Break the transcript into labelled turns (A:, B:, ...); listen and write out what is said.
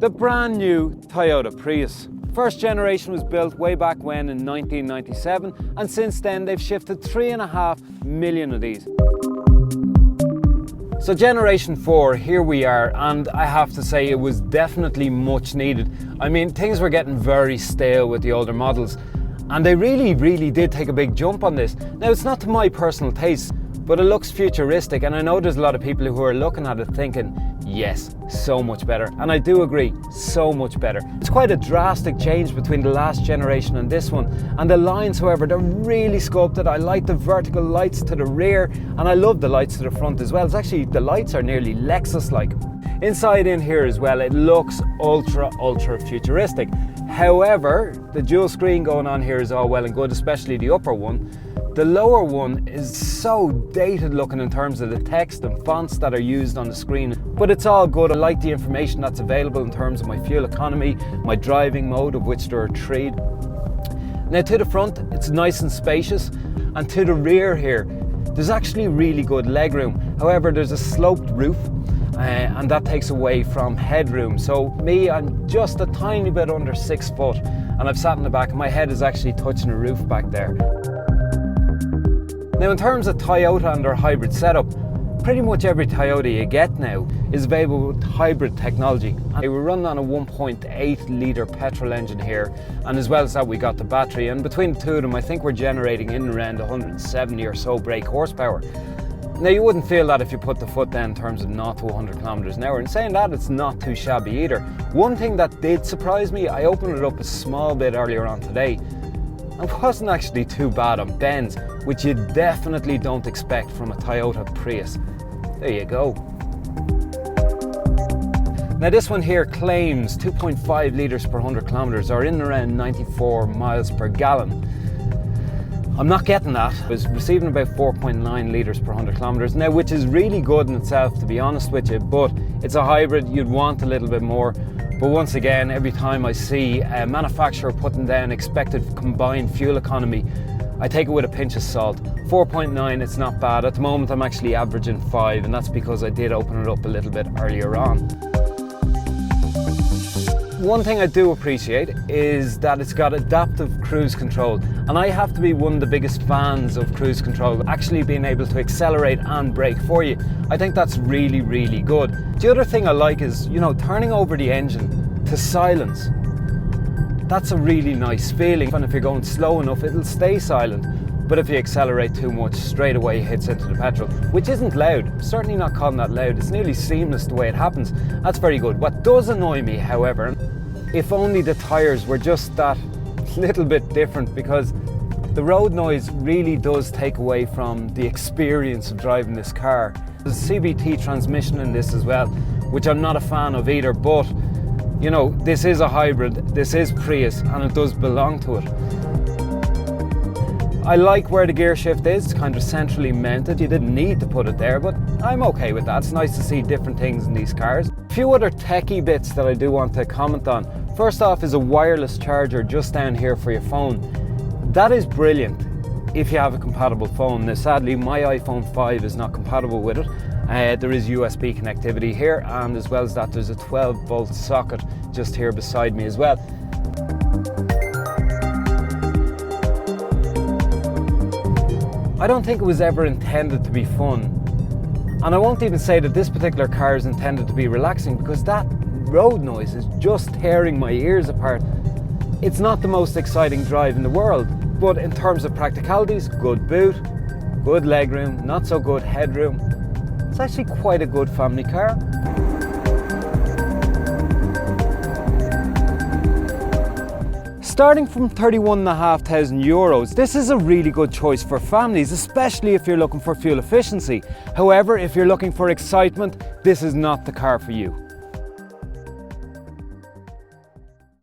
A: The brand new Toyota Prius. First generation was built way back when in 1997, and since then they've shifted 3.5 million of these. So generation 4, here we are, and I have to say it was definitely much needed. I mean, things were getting very stale with the older models, and they really did take a big jump on this. Now, it's not to my personal taste, but it looks futuristic, and I know there's a lot of people who are looking at it thinking, yes, so much better. And I do agree, so much better. It's quite a drastic change between the last generation and this one. And the lines, however, they're really sculpted. I like the vertical lights to the rear, and I love the lights to the front as well. It's actually, the lights are nearly Lexus-like. Inside in here as well, it looks ultra futuristic. However, the dual screen going on here is all well and good, especially the upper one. The lower one is so dated looking in terms of the text and fonts that are used on the screen, but it's all good. I like the information that's available in terms of my fuel economy, my driving mode, of which there are 3. Now to the front, it's nice and spacious, and to the rear here, there's actually really good legroom. However, there's a sloped roof, and that takes away from headroom. So me, I'm just a tiny bit under 6 foot, and I've sat in the back, and my head is actually touching the roof back there. Now, in terms of Toyota and their hybrid setup, pretty much every Toyota you get now is available with hybrid technology. They were running on a 1.8 litre petrol engine here, and as well as that we got the battery, and between the two of them I think we're generating in around 170 or so brake horsepower. Now, you wouldn't feel that if you put the foot down in terms of 0 to 100 kilometers an hour, and saying that, it's not too shabby either. One thing that did surprise me, I opened it up a small bit earlier on today, and it wasn't actually too bad on bends, which you definitely don't expect from a Toyota Prius. There you go. Now this one here claims 2.5 litres per 100 kilometres, or in around 94 miles per gallon. I'm not getting that. I was receiving about 4.9 litres per 100 kilometres now, which is really good in itself, to be honest with you, but it's a hybrid, you'd want a little bit more. But once again, every time I see a manufacturer putting down expected combined fuel economy, I take it with a pinch of salt. 4.9, it's not bad. At the moment, I'm actually averaging 5, and that's because I did open it up a little bit earlier on. One thing I do appreciate is that it's got adaptive cruise control, and I have to be one of the biggest fans of cruise control, actually being able to accelerate and brake for you. I think that's really good. The other thing I like is, you know, turning over the engine to silence. That's a really nice feeling, and if you're going slow enough, it'll stay silent. But if you accelerate too much, straight away it hits into the petrol, which isn't loud. Certainly not calling that loud. It's nearly seamless the way it happens. That's very good. What does annoy me, however, if only the tyres were just that little bit different, because the road noise really does take away from the experience of driving this car. There's a CVT transmission in this as well, which I'm not a fan of either, but you know, this is a hybrid, this is Prius, and it does belong to it. I like where the gear shift is. It's kind of centrally mounted. You didn't need to put it there, but I'm okay with that. It's nice to see different things in these cars. A few other techie bits that I do want to comment on. First off is a wireless charger just down here for your phone. That is brilliant if you have a compatible phone. Now sadly, my iPhone 5 is not compatible with it. There is USB connectivity here, and as well as that, there's a 12-volt socket just here beside me as well. I don't think it was ever intended to be fun, and I won't even say that this particular car is intended to be relaxing, because that road noise is just tearing my ears apart. It's not the most exciting drive in the world, but in terms of practicalities, good boot, good legroom, not so good headroom. It's actually quite a good family car. Starting from €31,500, this is a really good choice for families, especially if you're looking for fuel efficiency. However, if you're looking for excitement, this is not the car for you.